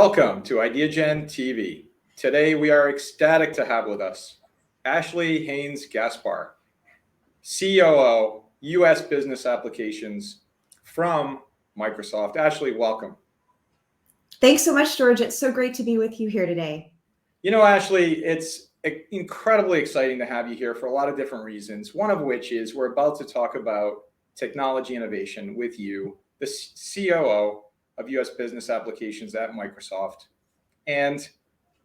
Welcome to IdeaGen TV. Today we are ecstatic to have with us Ashley Haynes-Gaspar, COO, US Business Applications from Microsoft. Ashley, welcome. Thanks so much, George. It's so great to be with you here today. You know, Ashley, it's incredibly exciting to have you here for a lot of different reasons. One of which is we're about to talk about technology innovation with you, the COO of US Business Applications at Microsoft. And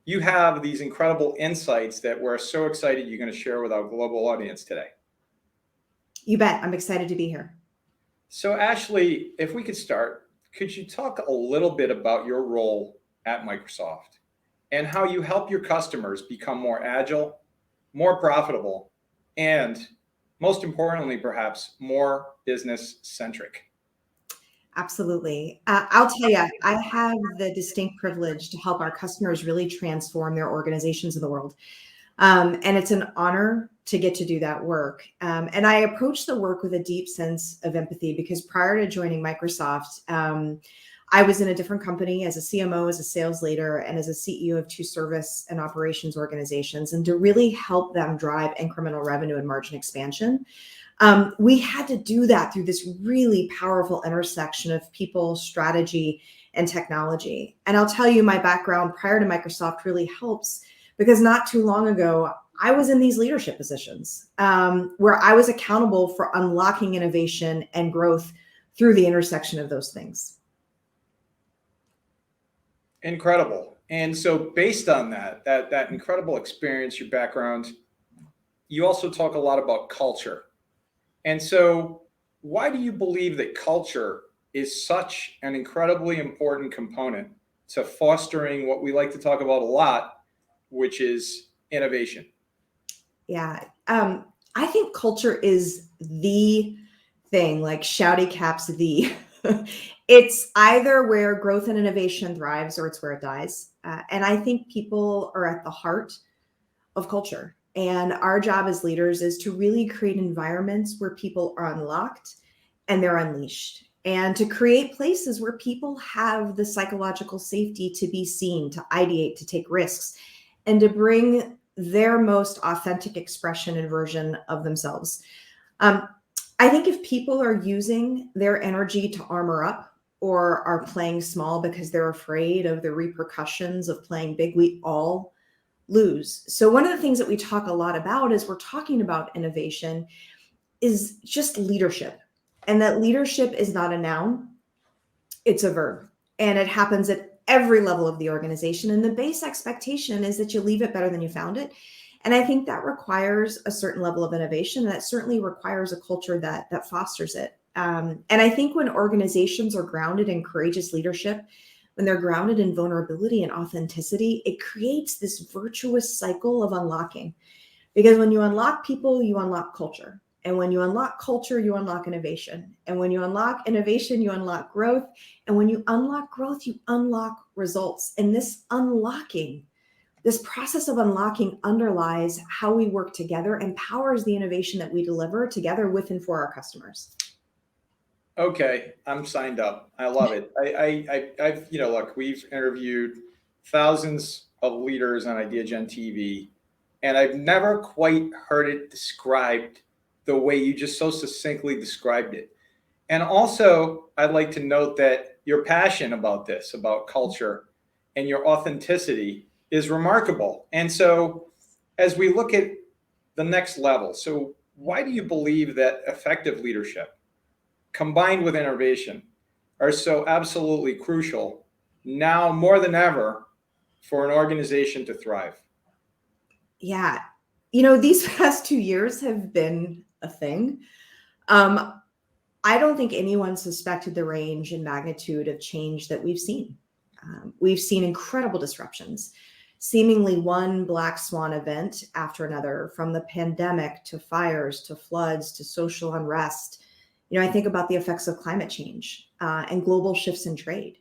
you have these incredible insights that we're so excited you're going to share with our global audience today. You bet. I'm excited to be here. So Ashley, if we could start, could you talk a little bit about your role at Microsoft and how you help your customers become more agile, more profitable, and most importantly, perhaps more business-centric? Absolutely. I'll tell you, I have the distinct privilege to help our customers really transform their organizations in the world. And it's an honor to get to do that work. And I approach the work with a deep sense of empathy because prior to joining Microsoft, I was in a different company as a CMO, as a sales leader, and as a CEO of two service and operations organizations. And to really help them drive incremental revenue and margin expansion, we had to do that through this really powerful intersection of people, strategy, and technology. And I'll tell you, my background prior to Microsoft really helps because not too long ago, I was in these leadership positions where I was accountable for unlocking innovation and growth through the intersection of those things. Incredible. And so based on that incredible experience, your background, you also talk a lot about culture. And so why do you believe that culture is such an incredibly important component to fostering what we like to talk about a lot, which is innovation? Yeah, I think culture is the thing, like shouty caps, the. It's either where growth and innovation thrives or it's where it dies. And I think people are at the heart of culture. And our job as leaders is to really create environments where people are unlocked and they're unleashed, and to create places where people have the psychological safety to be seen, to ideate, to take risks, and to bring their most authentic expression and version of themselves. I think if people are using their energy to armor up or are playing small because they're afraid of the repercussions of playing big, we all lose. So one of the things that we talk a lot about as we're talking about innovation is just leadership. And that leadership is not a noun, it's a verb. And it happens at every level of the organization. And the base expectation is that you leave it better than you found it. And I think that requires a certain level of innovation. And that certainly requires a culture that fosters it. And I think when organizations are grounded in courageous leadership, when they're grounded in vulnerability and authenticity, it creates this virtuous cycle of unlocking. Because when you unlock people, you unlock culture. And when you unlock culture, you unlock innovation. And when you unlock innovation, you unlock growth. And when you unlock growth, you unlock results. And this process of unlocking underlies how we work together and powers the innovation that we deliver together with and for our customers. Okay, I'm signed up. I love it. I've look, we've interviewed thousands of leaders on IdeaGen TV, and I've never quite heard it described the way you just so succinctly described it. And also, I'd like to note that your passion about this, about culture, and your authenticity is remarkable. And so, as we look at the next level, so why do you believe that effective leadership combined with innovation are so absolutely crucial now more than ever for an organization to thrive? Yeah, these past 2 years have been a thing. I don't think anyone suspected the range and magnitude of change that we've seen. We've seen incredible disruptions, seemingly one black swan event after another, from the pandemic to fires to floods to social unrest. I think about the effects of climate change and global shifts in trade.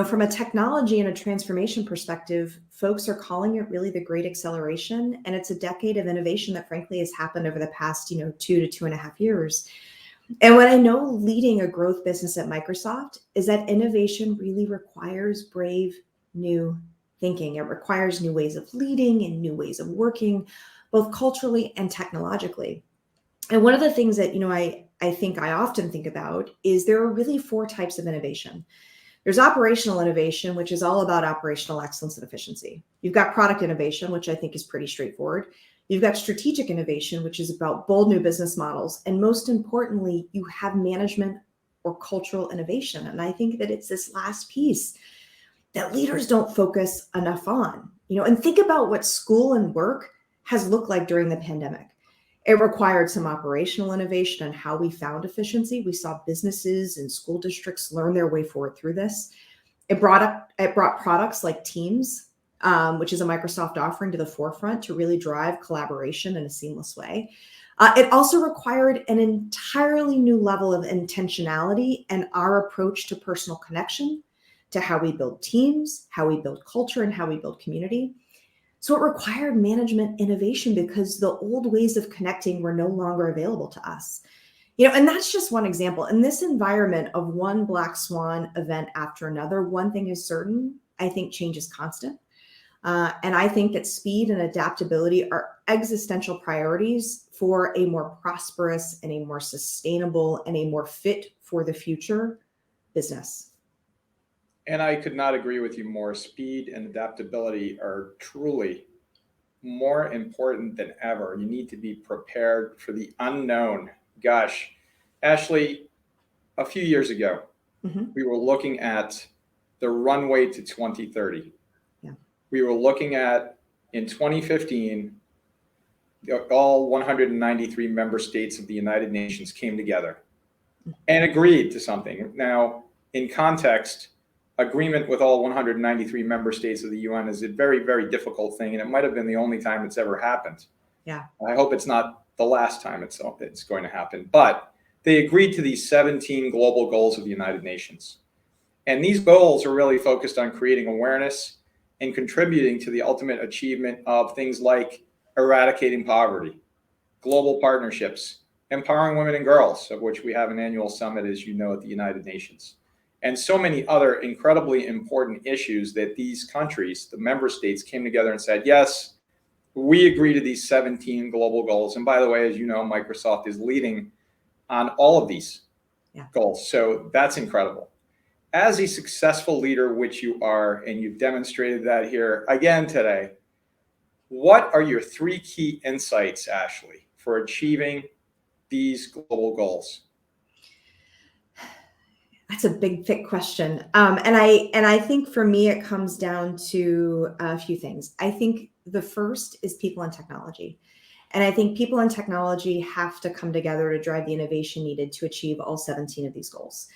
From a technology and a transformation perspective, folks are calling it really the Great Acceleration. And it's a decade of innovation that frankly has happened over the past, 2 to 2.5 years. And what I know leading a growth business at Microsoft is that innovation really requires brave new thinking. It requires new ways of leading and new ways of working, both culturally and technologically. And one of the things that, I think I often think about is there are really four types of innovation. There's operational innovation, which is all about operational excellence and efficiency. You've got product innovation, which I think is pretty straightforward. You've got strategic innovation, which is about bold new business models. And most importantly, you have management or cultural innovation. And I think that it's this last piece that leaders don't focus enough on, and think about what school and work has looked like during the pandemic. It required some operational innovation on how we found efficiency. We saw businesses and school districts learn their way forward through this. It brought products like Teams, which is a Microsoft offering, to the forefront to really drive collaboration in a seamless way. It also required an entirely new level of intentionality and our approach to personal connection, to how we build teams, how we build culture, and how we build community. So it required management innovation because the old ways of connecting were no longer available to us. And that's just one example. In this environment of one black swan event after another, one thing is certain: I think change is constant. And I think that speed and adaptability are existential priorities for a more prosperous and a more sustainable and a more fit for the future business. And I could not agree with you more. Speed and adaptability are truly more important than ever. You need to be prepared for the unknown. Gosh, Ashley, a few years ago, we were looking at the runway to 2030. Yeah. We were looking at, in 2015, all 193 member states of the United Nations came together and agreed to something. Now, in context, agreement with all 193 member states of the UN is a very, very difficult thing, and it might have been the only time it's ever happened. Yeah. I hope it's not the last time it's going to happen. But they agreed to these 17 global goals of the United Nations. And these goals are really focused on creating awareness and contributing to the ultimate achievement of things like eradicating poverty, global partnerships, empowering women and girls, of which we have an annual summit, as you know, at the United Nations, and so many other incredibly important issues that these countries, the member states, came together and said, yes, we agree to these 17 global goals. And by the way, as you know, Microsoft is leading on all of these goals. So that's incredible. As a successful leader, which you are, and you've demonstrated that here again today, what are your three key insights, Ashley, for achieving these global goals? That's a big, thick question. And I think for me, it comes down to a few things. I think the first is people and technology. And I think people and technology have to come together to drive the innovation needed to achieve all 17 of these goals.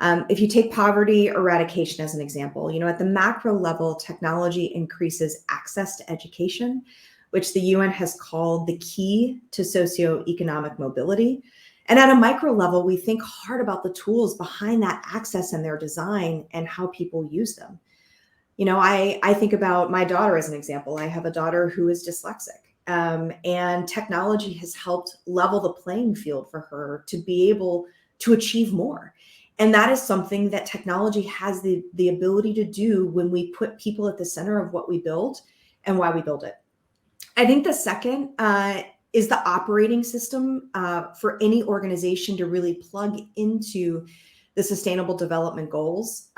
If you take poverty eradication as an example, at the macro level, technology increases access to education, which the UN has called the key to socioeconomic mobility. And at a micro level, we think hard about the tools behind that access and their design and how people use them. I think about my daughter as an example. I have a daughter who is dyslexic, and technology has helped level the playing field for her to be able to achieve more. And that is something that technology has the ability to do when we put people at the center of what we build and why we build it. I think the second is the operating system for any organization to really plug into the sustainable development goals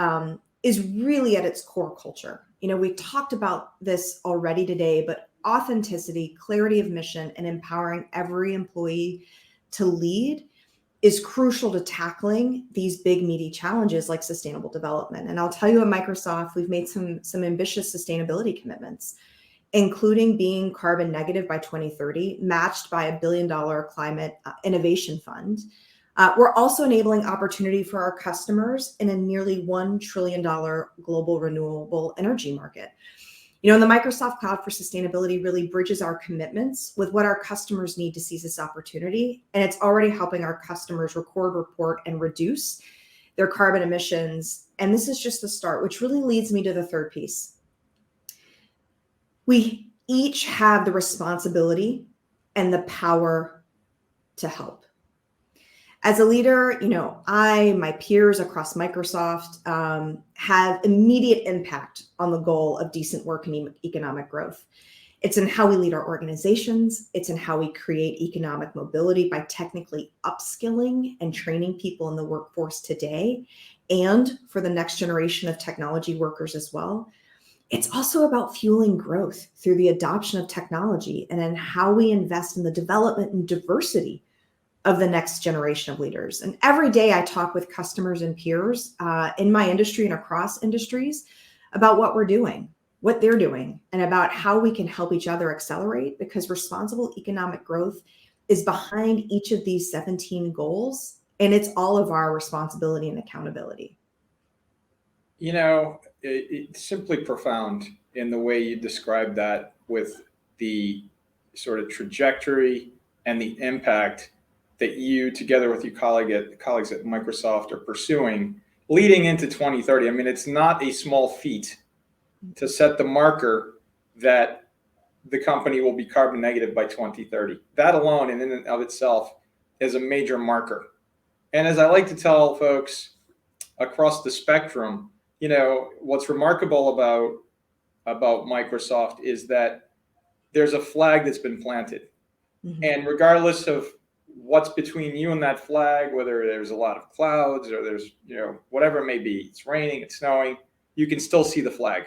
is really at its core culture. We talked about this already today, but authenticity, clarity of mission, and empowering every employee to lead is crucial to tackling these big, meaty challenges like sustainable development. And I'll tell you, at Microsoft, we've made some ambitious sustainability commitments, including being carbon negative by 2030, matched by $1 billion climate innovation fund. We're also enabling opportunity for our customers in a nearly $1 trillion global renewable energy market. And the Microsoft Cloud for Sustainability really bridges our commitments with what our customers need to seize this opportunity. And it's already helping our customers record, report, and reduce their carbon emissions. And this is just the start, which really leads me to the third piece. We each have the responsibility and the power to help. As a leader, my peers across Microsoft have immediate impact on the goal of decent work and economic growth. It's in how we lead our organizations. It's in how we create economic mobility by technically upskilling and training people in the workforce today and for the next generation of technology workers as well. It's also about fueling growth through the adoption of technology and in how we invest in the development and diversity of the next generation of leaders. And every day I talk with customers and peers in my industry and across industries about what we're doing, what they're doing, and about how we can help each other accelerate, because responsible economic growth is behind each of these 17 goals, and it's all of our responsibility and accountability. It's simply profound in the way you describe that, with the sort of trajectory and the impact that you, together with your colleagues at Microsoft, are pursuing leading into 2030. I mean, it's not a small feat to set the marker that the company will be carbon negative by 2030. That alone, in and of itself, is a major marker. And as I like to tell folks across the spectrum, what's remarkable about Microsoft is that there's a flag that's been planted. Mm-hmm. And regardless of what's between you and that flag, whether there's a lot of clouds or there's, whatever it may be, it's raining, it's snowing, you can still see the flag.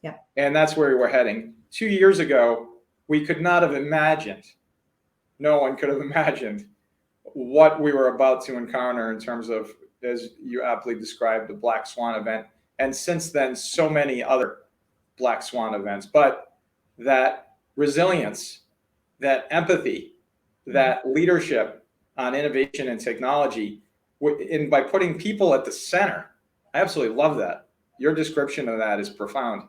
Yeah. And that's where we're heading. 2 years ago, we could not have imagined, no one could have imagined what we were about to encounter in terms of, as you aptly described, the Black Swan event. And since then, so many other Black Swan events. But that resilience, that empathy, that leadership on innovation and technology, and by putting people at the center, I absolutely love that. Your description of that is profound.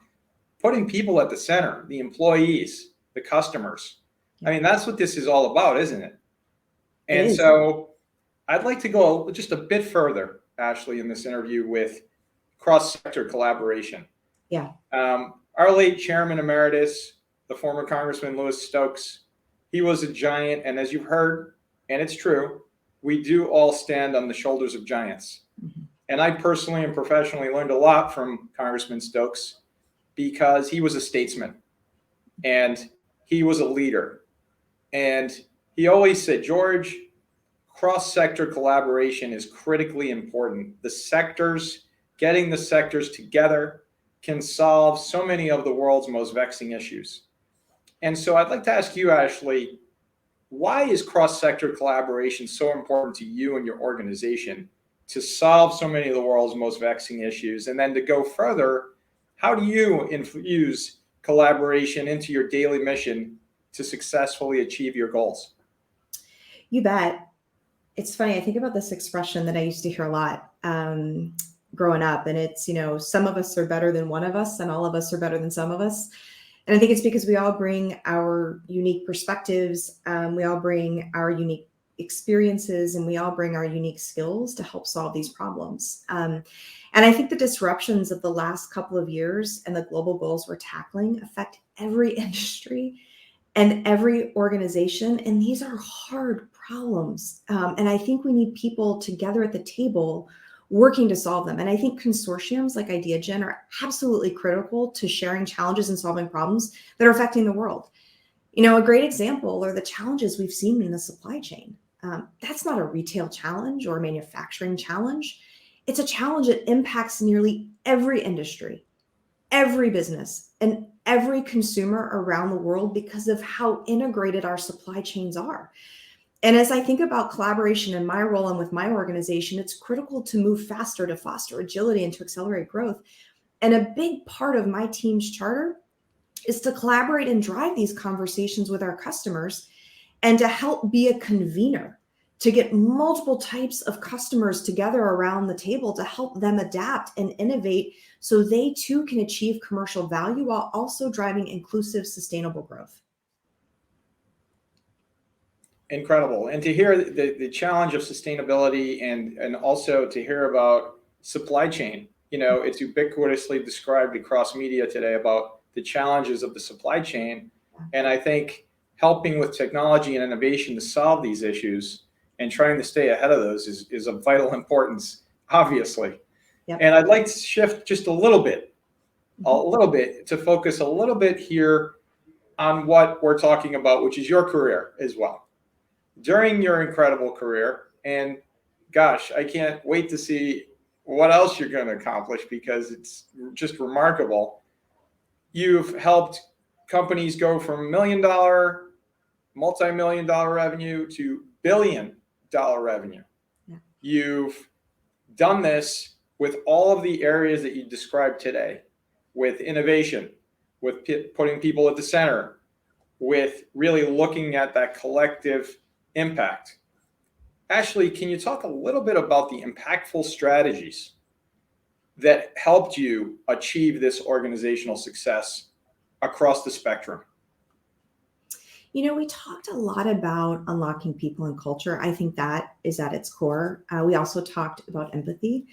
Putting people at the center, the employees, the customers. I mean, that's what this is all about, isn't it? And so I'd like to go just a bit further, Ashley, in this interview with cross-sector collaboration. Yeah. Our late chairman emeritus, the former Congressman Louis Stokes, he was a giant. And as you've heard, and it's true, we do all stand on the shoulders of giants. Mm-hmm. And I personally and professionally learned a lot from Congressman Stokes, because he was a statesman and he was a leader. And he always said, George, cross-sector collaboration is critically important. Getting the sectors together can solve so many of the world's most vexing issues. And so I'd like to ask you, Ashley, why is cross-sector collaboration so important to you and your organization to solve so many of the world's most vexing issues? And then to go further, how do you infuse collaboration into your daily mission to successfully achieve your goals? You bet. It's funny. I think about this expression that I used to hear a lot growing up, and it's, some of us are better than one of us and all of us are better than some of us. And I think it's because we all bring our unique perspectives. We all bring our unique experiences, and we all bring our unique skills to help solve these problems. And I think the disruptions of the last couple of years and the global goals we're tackling affect every industry and every organization. And these are hard problems. And I think we need people together at the table working to solve them. And I think consortiums like IdeaGen are absolutely critical to sharing challenges and solving problems that are affecting the world. A great example are the challenges we've seen in the supply chain. That's not a retail challenge or a manufacturing challenge. It's a challenge that impacts nearly every industry, every business, and every consumer around the world because of how integrated our supply chains are. And as I think about collaboration in my role and with my organization, it's critical to move faster, to foster agility, and to accelerate growth. And a big part of my team's charter is to collaborate and drive these conversations with our customers and to help be a convener, to get multiple types of customers together around the table to help them adapt and innovate so they too can achieve commercial value while also driving inclusive, sustainable growth. Incredible. And to hear the challenge of sustainability and also to hear about supply chain, it's ubiquitously described across media today about the challenges of the supply chain. And I think helping with technology and innovation to solve these issues and trying to stay ahead of those is of vital importance, obviously. Yep. And I'd like to shift just a little bit to focus a little bit here on what we're talking about, which is your career as well. During your incredible career, and gosh, I can't wait to see what else you're going to accomplish because it's just remarkable. You've helped companies go from $1 million, multi-million-dollar revenue to billion-dollar revenue. Yeah. You've done this with all of the areas that you described today, with innovation, with putting people at the center, with really looking at that collective impact. Ashley, can you talk a little bit about the impactful strategies that helped you achieve this organizational success across the spectrum? We talked a lot about unlocking people and culture. I think that is at its core. We also talked about empathy.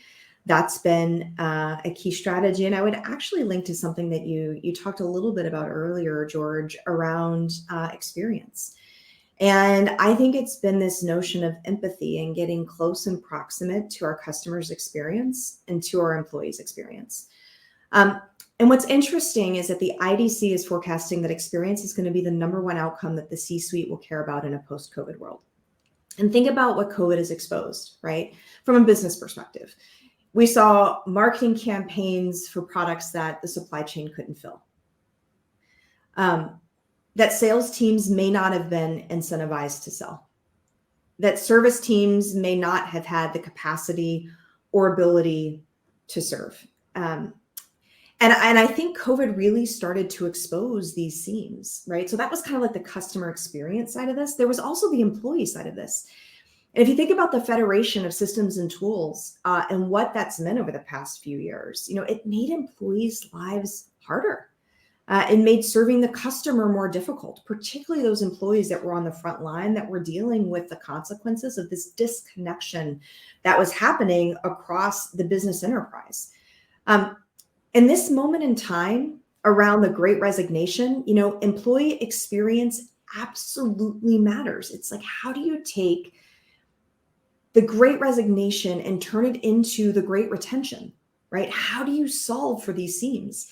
That's been a key strategy. And I would actually link to something that you talked a little bit about earlier, George, around experience. And I think it's been this notion of empathy and getting close and proximate to our customers' experience and to our employees' experience. And what's interesting is that the IDC is forecasting that experience is going to be the number one outcome that the C-suite will care about in a post-COVID world. And think about what COVID has exposed, right? From a business perspective. We saw marketing campaigns for products that the supply chain couldn't fill. That sales teams may not have been incentivized to sell. That service teams may not have had the capacity or ability to serve. And I think COVID really started to expose these seams, right? So that was kind of like the customer experience side of this. There was also the employee side of this. And if you think about the federation of systems and tools and what that's meant over the past few years, it made employees' lives harder. It made serving the customer more difficult, particularly those employees that were on the front line that were dealing with the consequences of this disconnection that was happening across the business enterprise. In this moment in time around the Great Resignation, employee experience absolutely matters. It's like, how do you take the Great Resignation and turn it into the Great Retention, right? How do you solve for these seams?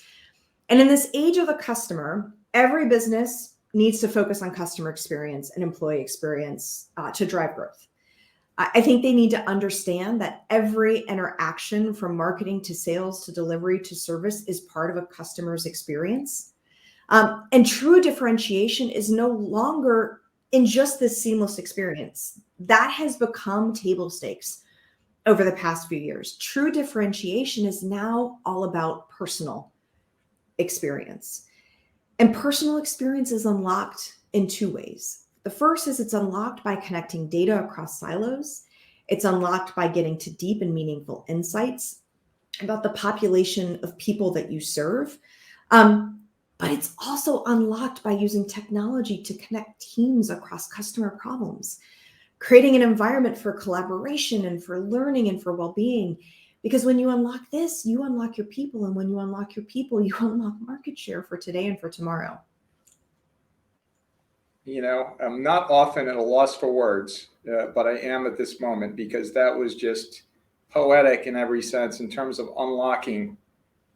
And in this age of the customer, every business needs to focus on customer experience and employee experience to drive growth. I think they need to understand that every interaction from marketing to sales to delivery to service is part of a customer's experience. And true differentiation is no longer in just this seamless experience. That has become table stakes over the past few years. True differentiation is now all about personal experience. And personal experience is unlocked in two ways. The first is it's unlocked by connecting data across silos. It's unlocked by getting to deep and meaningful insights about the population of people that you serve. But it's also unlocked by using technology to connect teams across customer problems, creating an environment for collaboration and for learning and for well-being. Because when you unlock this, you unlock your people. And when you unlock your people, you unlock market share for today and for tomorrow. I'm not often at a loss for words, but I am at this moment because that was just poetic in every sense in terms of unlocking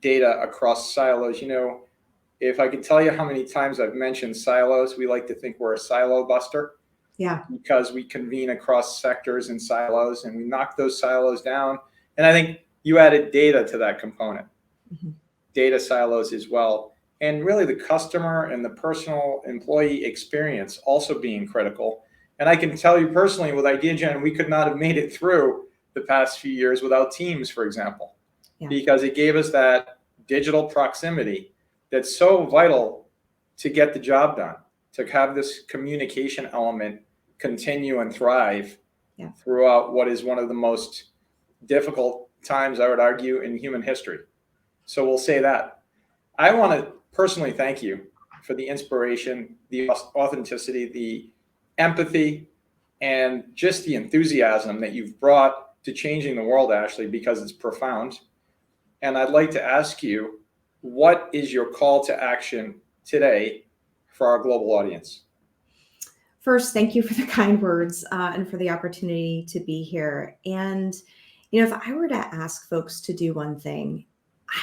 data across silos. If I could tell you how many times I've mentioned silos, we like to think we're a silo buster. Yeah. Because we convene across sectors and silos and we knock those silos down. And I think you added data to that component, data silos as well. And really the customer and the personal employee experience also being critical. And I can tell you personally with IdeaGen, we could not have made it through the past few years without Teams, for example, because it gave us that digital proximity that's so vital to get the job done, to have this communication element continue and thrive throughout what is one of the most difficult times, I would argue, in human history. So we'll say that. I want to personally thank you for the inspiration, the authenticity, the empathy, and just the enthusiasm that you've brought to changing the world, Ashley, because it's profound. And I'd like to ask you, what is your call to action today for our global audience? First, thank you for the kind words and for the opportunity to be here. And, if I were to ask folks to do one thing,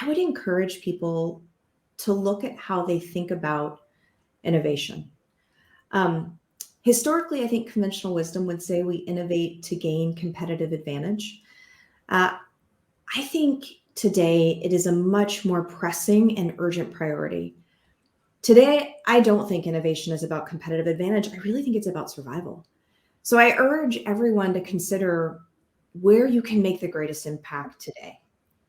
I would encourage people to look at how they think about innovation. Historically, I think conventional wisdom would say we innovate to gain competitive advantage. Uh, I think today it is a much more pressing and urgent priority. Today, I don't think innovation is about competitive advantage. I really think it's about survival. So I urge everyone to consider where you can make the greatest impact today.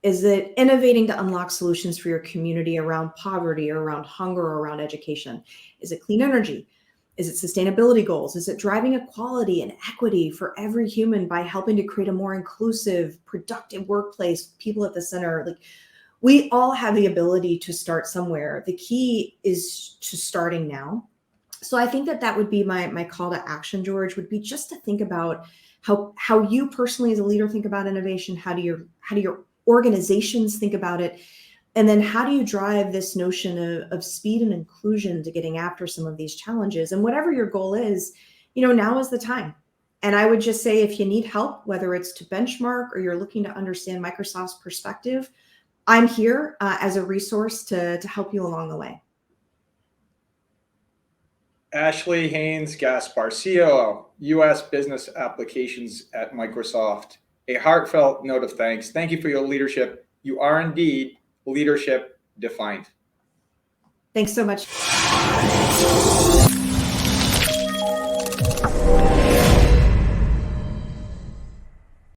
Is it innovating to unlock solutions for your community around poverty or around hunger or around education? Is it clean energy? Is it sustainability goals? Is it driving equality and equity for every human by helping to create a more inclusive, productive workplace, people at the center? Like, we all have the ability to start somewhere. The key is to starting now. So I think that would be my call to action, George, would be just to think about how you personally as a leader think about innovation. How do your organizations think about it? And then how do you drive this notion of speed and inclusion to getting after some of these challenges? And whatever your goal is, now is the time. And I would just say, if you need help, whether it's to benchmark or you're looking to understand Microsoft's perspective, I'm here as a resource to help you along the way. Ashley Haynes-Gaspar, COO, U.S. Business Applications at Microsoft. A heartfelt note of thanks. Thank you for your leadership. You are indeed leadership defined. Thanks so much.